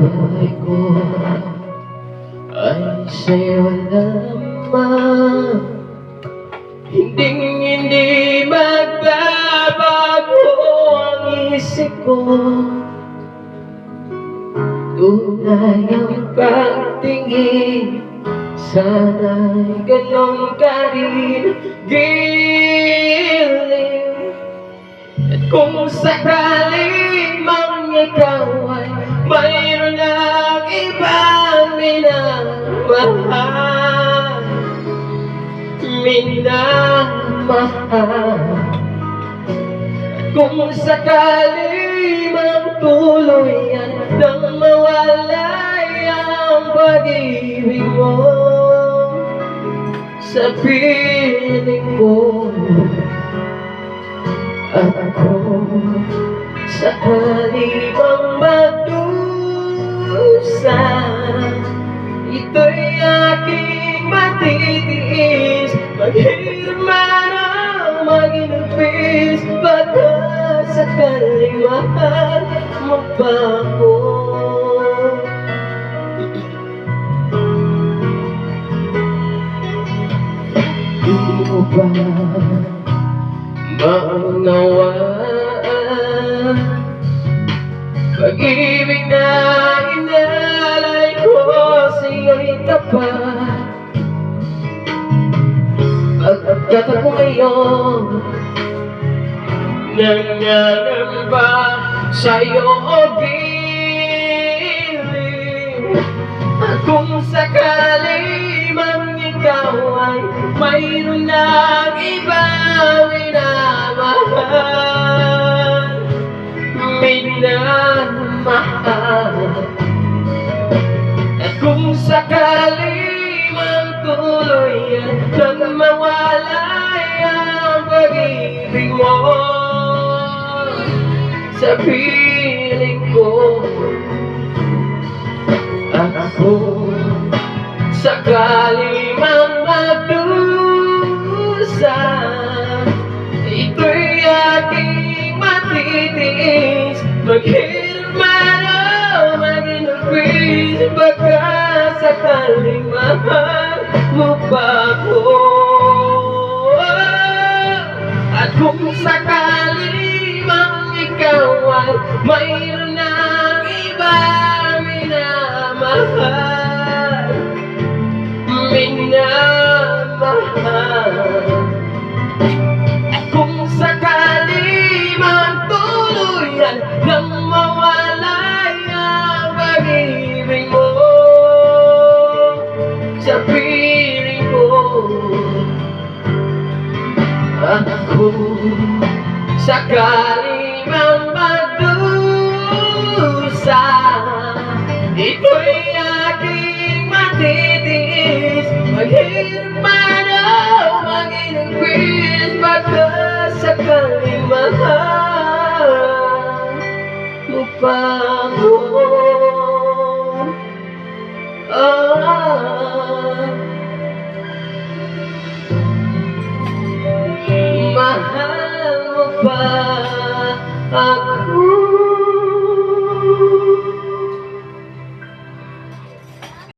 buhay ko ay sa'yo lamang. Hindi magbabago ang isip ko. Tunay ang pagtingin, sana'y ganon ka rin giling. At kung sakaling mang ikaw ay mayroon ng ibang minamahal, at kung sakaling mang tuluyan nang mawalay ang pag-ibig mo sa piling ko, at kung sakali mang magdusa, ito'y aking matitiis. Maghirap man ang maginupis, baka sakaling mahal mo pa ako. Di mo ba maunawaan pag-ibig na inalay ko sa'yo'y tapat? Pagkat ako ngayon nangangamba sa'yo o giling. At kung sakali man ikaw ay mayroon ng ibang minamahal, at kung sakali man tuluyan nang mawalay ang pag-ibig mo sa piling ko, at kung sakali man magdusa, ito'y aking matitiis. Maghirap man o maginupis, baka sakaling mahal mo pa ako. At kung sakali mang ikaw ay mayroon ng ibang minamahal, at kung sakali man tuluyan nang mawalay ang pag-ibig mo sa piling ko, at kung sakali man magdusa, ito'y aking matitiis. Maghirap man o maginupis, baka sakaling mahal mo pa ako.